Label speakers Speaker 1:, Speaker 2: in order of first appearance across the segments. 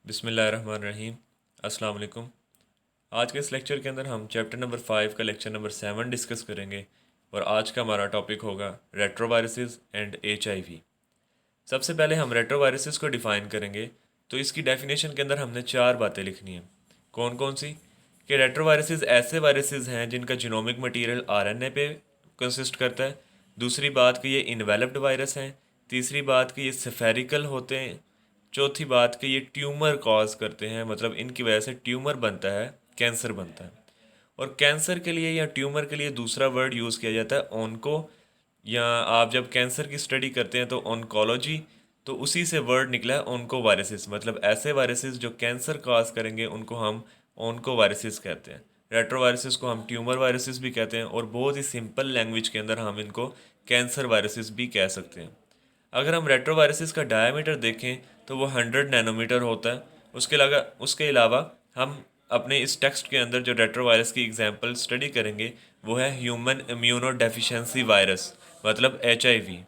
Speaker 1: बिस्मिल्लाहिर्रहमानिर्रहीम। अस्सलाम वालेकुम। आज के इस लेक्चर के अंदर हम चैप्टर नंबर 5 का लेक्चर नंबर 7 डिस्कस करेंगे और आज का हमारा टॉपिक होगा रेट्रोवायरसेस एंड एचआईवी। सबसे पहले हम रेट्रोवायरसेस को डिफ़ाइन करेंगे। तो इसकी डेफिनेशन के अंदर हमने चार बातें लिखनी हैं। कौन कौन सी? कि रेट्रोवायरसेस ऐसे वायरसेस हैं जिनका जीनोमिक मटेरियल आरएनए पे कंसिस्ट करता है। दूसरी बात कि ये इन्वेलप्ड वायरस हैं। तीसरी बात कि ये स्फेरिकल होते हैं। चौथी बात कि ये ट्यूमर कॉज करते हैं, मतलब इनकी वजह से ट्यूमर बनता है, कैंसर बनता है। और कैंसर के लिए या ट्यूमर के लिए दूसरा वर्ड यूज़ किया जाता है ऑनको, या आप जब कैंसर की स्टडी करते हैं तो ऑनकोलॉजी, तो उसी से वर्ड निकला है ऑनको वायरसेस। मतलब ऐसे वायरसेस जो कैंसर कॉज करेंगे उनको हम ऑनको वायरसेस कहते हैं। रेट्रोवायरसेस को हम ट्यूमर वायरसेस भी कहते हैं और बहुत ही सिंपल लैंग्वेज के अंदर हम इनको कैंसर वायरसेस भी कह सकते हैं। अगर हम रेट्रोवायरसेस का डायमीटर देखें तो वो 100 नैनोमीटर होता है। उसके अलावा हम अपने इस टेक्स्ट के अंदर जो रेट्रोवायरस की एग्जांपल स्टडी करेंगे वो है ह्यूमन इम्यूनो डेफिशिएंसी वायरस, मतलब एचआईवी,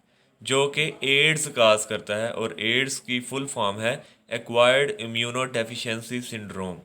Speaker 1: जो कि एड्स काज करता है। और एड्स की फुल फॉर्म है acquired immuno deficiency syndrome.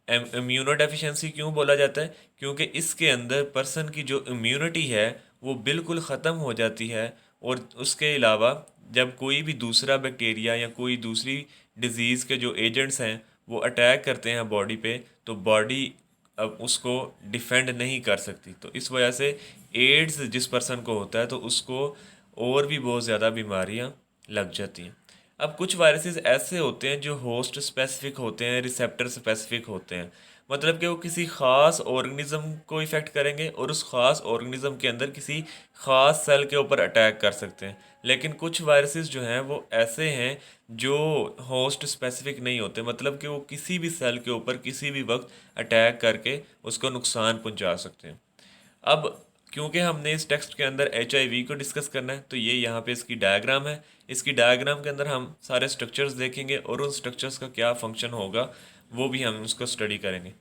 Speaker 1: Immuno deficiency क्यों बोला जाता है? क्योंकि इसके अंदर पर्सन की जो इम्यूनिटी है वो बिल्कुल ख़त्म हो जाती है। और उसके अलावा जब कोई भी दूसरा बैक्टीरिया या कोई दूसरी डिज़ीज़ के जो एजेंट्स हैं वो अटैक करते हैं बॉडी पे, तो बॉडी अब उसको डिफेंड नहीं कर सकती। तो इस वजह से एड्स जिस पर्सन को होता है तो उसको और भी बहुत ज़्यादा बीमारियां लग जाती हैं। अब कुछ वायरसेस ऐसे होते हैं जो होस्ट स्पेसिफिक होते हैं, रिसेप्टर स्पेसिफिक होते हैं। मतलब कि वो किसी ख़ास ऑर्गेनिज्म को इफ़ेक्ट करेंगे और उस ख़ास ऑर्गेनिज्म के अंदर किसी ख़ास सेल के ऊपर अटैक कर सकते हैं। लेकिन कुछ वायरसेस जो हैं वो ऐसे हैं जो होस्ट स्पेसिफिक नहीं होते, मतलब कि वो किसी भी सेल के ऊपर किसी भी वक्त अटैक करके उसको नुकसान पहुंचा सकते हैं। अब क्योंकि हमने इस टेक्स्ट के अंदर एच को डिस्कस करना है तो ये यहाँ पे इसकी डायग्राम है। इसकी डायग्राम के अंदर हम सारे स्ट्रक्चर्स देखेंगे और उन स्ट्रक्चर्स का क्या फंक्शन होगा वो भी हम उसको स्टडी करेंगे।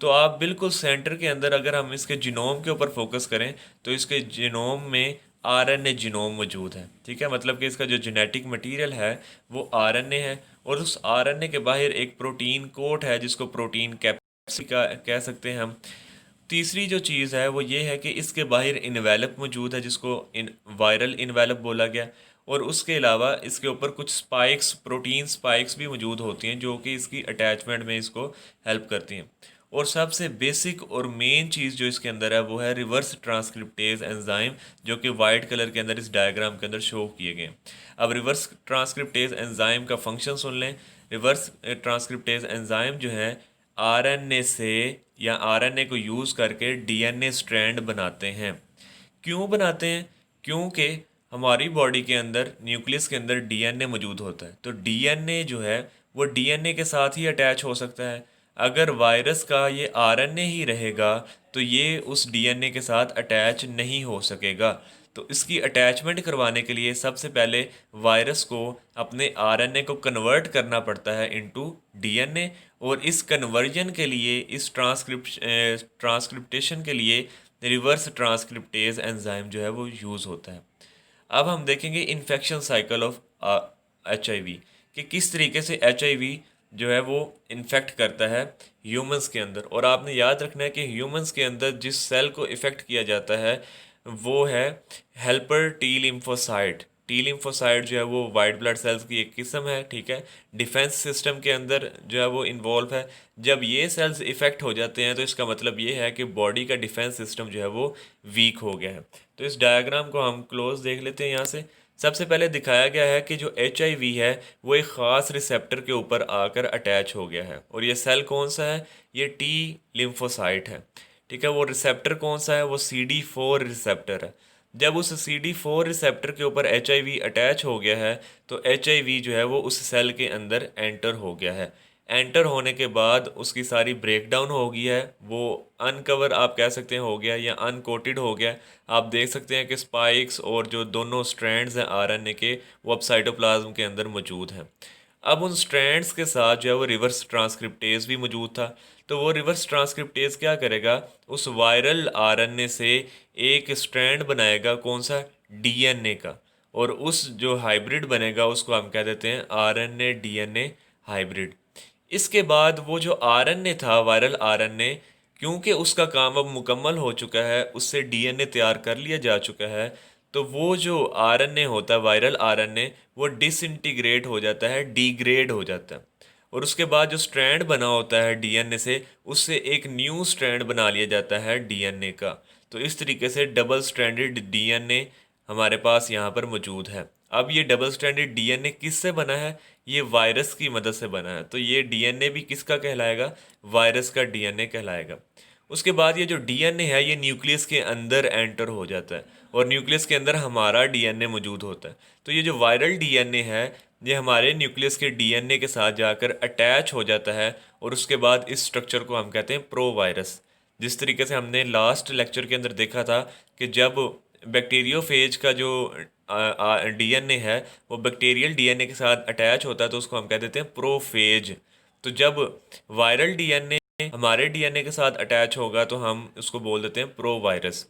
Speaker 1: तो आप बिल्कुल सेंटर के अंदर अगर हम इसके जीनोम के ऊपर फोकस करें तो इसके जीनोम में आरएनए जीनोम मौजूद है। ठीक है, मतलब कि इसका जो जेनेटिक मटेरियल है वो आरएनए है। और उस आरएनए के बाहर एक प्रोटीन कोट है जिसको प्रोटीन कैप्सिका कह सकते हैं हम। तीसरी जो चीज़ है वो ये है कि इसके बाहर इन्वेलप मौजूद है जिसको इन वायरल इन्वेलप बोला गया। और उसके अलावा इसके ऊपर कुछ स्पाइक्स, प्रोटीन स्पाइक्स भी मौजूद होती हैं जो कि इसकी अटैचमेंट में इसको हेल्प करती हैं। और सबसे बेसिक और मेन चीज़ जो इसके अंदर है वो है रिवर्स ट्रांसक्रिप्टेज एंजाइम, जो कि वाइट कलर के अंदर इस डायग्राम के अंदर शो किए गए हैं। अब रिवर्स ट्रांसक्रिप्टेज एंजाइम का फंक्शन सुन लें। रिवर्स ट्रांसक्रिप्टेज एंजाइम जो है आरएनए से या आरएनए को यूज़ करके डीएनए स्ट्रैंड बनाते हैं। क्यों बनाते हैं? क्योंकि हमारी बॉडी के अंदर न्यूक्लियस के अंदर डीएनए मौजूद होता है। तो डीएनए जो है वो डीएनए के साथ ही अटैच हो सकता है। अगर वायरस का ये आरएनए ही रहेगा तो ये उस डीएनए के साथ अटैच नहीं हो सकेगा। तो इसकी अटैचमेंट करवाने के लिए सबसे पहले वायरस को अपने आरएनए को कन्वर्ट करना पड़ता है इनटू डीएनए। और इस कन्वर्जन के लिए, इस ट्रांसक्रिप्टेशन के लिए रिवर्स ट्रांसक्रिप्टेज एंजाइम जो है वो यूज़ होता है। अब हम देखेंगे इन्फेक्शन साइकिल ऑफ एचआईवी, कि किस तरीके से एचआईवी जो है वो इन्फेक्ट करता है ह्यूमंस के अंदर। और आपने याद रखना है कि ह्यूमंस के अंदर जिस सेल को इफ़ेक्ट किया जाता है वो है helper T lymphocyte. T lymphocyte जो है वो वाइट ब्लड सेल्स की एक किस्म है। ठीक है, डिफेंस सिस्टम के अंदर जो है वो इन्वॉल्व है। जब ये सेल्स इफ़ेक्ट हो जाते हैं तो इसका मतलब ये है कि बॉडी का डिफेंस सिस्टम जो है वो वीक हो गया है। तो इस डायग्राम को हम क्लोज देख लेते हैं। यहाँ से सबसे पहले दिखाया गया है कि जो एचआईवी है वो एक ख़ास रिसेप्टर के ऊपर आकर अटैच हो गया है। और ये सेल कौन सा है? ये टी लिम्फोसाइट है। ठीक है, वो रिसेप्टर कौन सा है? वो CD4 रिसेप्टर है। जब उस CD4 रिसेप्टर के ऊपर एचआईवी अटैच हो गया है तो एचआईवी जो है वो उस सेल के अंदर एंटर हो गया है। एंटर होने के बाद उसकी सारी ब्रेकडाउन हो गई है, वो अनकवर आप कह सकते हैं हो गया या अनकोटेड हो गया। आप देख सकते हैं कि स्पाइक्स और जो दोनों स्ट्रैंड्स हैं आरएनए के वो अब साइटोप्लाज्म के अंदर मौजूद हैं। अब उन स्ट्रैंड्स के साथ जो है वो रिवर्स ट्रांसक्रिप्टेज भी मौजूद था। तो वो रिवर्स ट्रांसक्रिप्टेज क्या करेगा? उस वायरल आरएनए से एक स्ट्रैंड बनाएगा, कौन सा? डीएनए का। और उस जो हाइब्रिड बनेगा उसको हम कह देते हैं आरएनए डीएनए हाइब्रिड। इसके बाद वो जो आरएनए था, वायरल आरएनए, क्योंकि उसका काम अब मुकम्मल हो चुका है, उससे डीएनए तैयार कर लिया जा चुका है, तो वो जो आरएनए होता है, वायरल आरएनए, वो डिसइंटीग्रेट हो जाता है, डिग्रेड हो जाता है। और उसके बाद जो स्ट्रैंड बना होता है डीएनए से, उससे एक न्यू स्ट्रैंड बना लिया जाता है डीएनए का। तो इस तरीके से डबल स्ट्रैंडेड डीएनए हमारे पास यहाँ पर मौजूद है। अब ये डबल स्ट्रैंडेड डीएनए किससे बना है? ये वायरस की मदद से बना है। तो ये डीएनए भी किसका कहलाएगा? वायरस का डीएनए कहलाएगा। उसके बाद ये जो डीएनए है, ये न्यूक्लियस के अंदर एंटर हो जाता है और न्यूक्लियस के अंदर हमारा डीएनए मौजूद होता है। तो ये जो वायरल डीएनए है, ये हमारे न्यूक्लियस के डीएनए के साथ जाकर अटैच हो जाता है और उसके बाद इस स्ट्रक्चर को हम कहते हैं प्रोवायरस। जिस तरीके से हमने लास्ट लेक्चर के अंदर देखा था कि जब बैक्टीरियोफेज का जो डीएनए है वो बैक्टीरियल डीएनए के साथ अटैच होता है तो उसको हम कह देते हैं प्रोफेज। तो जब वायरल डीएनए हमारे डीएनए के साथ अटैच होगा तो हम उसको बोल देते हैं प्रोवायरस।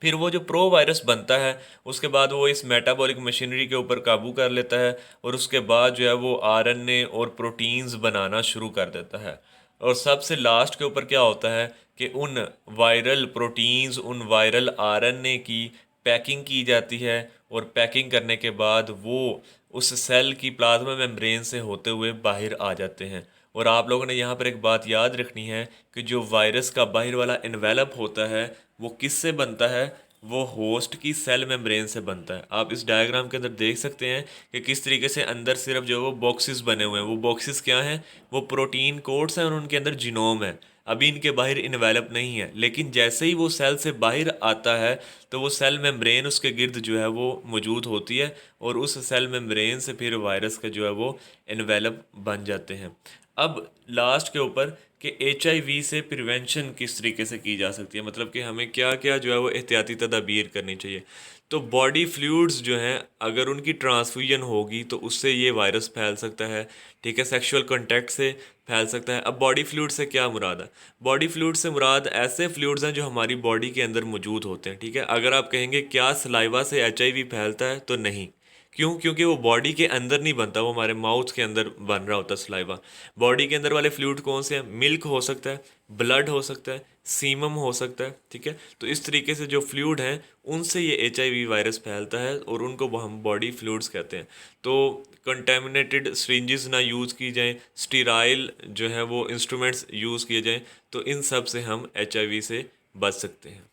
Speaker 1: फिर वो जो प्रो वायरस बनता है, उसके बाद वो इस मेटाबॉलिक मशीनरी के ऊपर काबू कर लेता है और उसके बाद जो है वो आरएनए और प्रोटीन्स बनाना शुरू कर देता है। और सबसे लास्ट के ऊपर क्या होता है कि उन वायरल प्रोटीन्स, उन वायरल आरएनए की पैकिंग की जाती है और पैकिंग करने के बाद वो उस सेल की प्लाज्मा मेम्ब्रेन से होते हुए बाहर आ जाते हैं। और आप लोगों ने यहाँ पर एक बात याद रखनी है कि जो वायरस का बाहर वाला एनवेलप होता है वो किससे बनता है? वो होस्ट की सेल मेम्ब्रेन से बनता है। आप इस डायग्राम के अंदर देख सकते हैं कि किस तरीके से अंदर सिर्फ जो वो बॉक्सेस बने हुए हैं। वो बॉक्सेस क्या हैं? वो प्रोटीन कोड्स हैं और उनके अंदर जीनोम है। अभी इनके बाहर इन्वेलप नहीं है, लेकिन जैसे ही वो सेल से बाहर आता है तो वो सेल मेम्ब्रेन उसके गिर्द जो है वो मौजूद होती है और उस सेल मेम्ब्रेन से फिर वायरस का जो है वो इन्वेलप बन जाते हैं। अब लास्ट के ऊपर कि HIV से प्रिवेंशन किस तरीके से की जा सकती है, मतलब कि हमें क्या क्या जो है वो एहतियाती तदाबीर करनी चाहिए। तो बॉडी फ्लूइड्स जो हैं, अगर उनकी ट्रांसफ्यूजन होगी तो उससे ये वायरस फैल सकता है। ठीक है, सेक्सुअल कांटेक्ट से फैल सकता है। अब बॉडी फ्लूइड से क्या मुराद है? बॉडी फ्लूइड से मुराद ऐसे फ्लूइड्स हैं जो हमारी बॉडी के अंदर मौजूद होते हैं। ठीक है, अगर आप कहेंगे क्या सलाइवा से HIV फैलता है, तो नहीं। क्यों? क्योंकि वो बॉडी के अंदर नहीं बनता, वो हमारे माउथ के अंदर बन रहा होता है सलाइवा। बॉडी के अंदर वाले फ्लूइड कौन से हैं? मिल्क हो सकता है, ब्लड हो सकता है, सीमम हो सकता है। ठीक है, तो इस तरीके से जो फ्लूइड हैं उनसे ये HIV वायरस फैलता है और उनको हम बॉडी फ्लूइड्स कहते हैं। तो कंटेमिनेटेड सिरिंजेस ना यूज़ की जाएं, स्टीराइल जो है वो इंस्ट्रूमेंट्स यूज़ किए जाएं, तो इन सब से हम HIV से बच सकते हैं।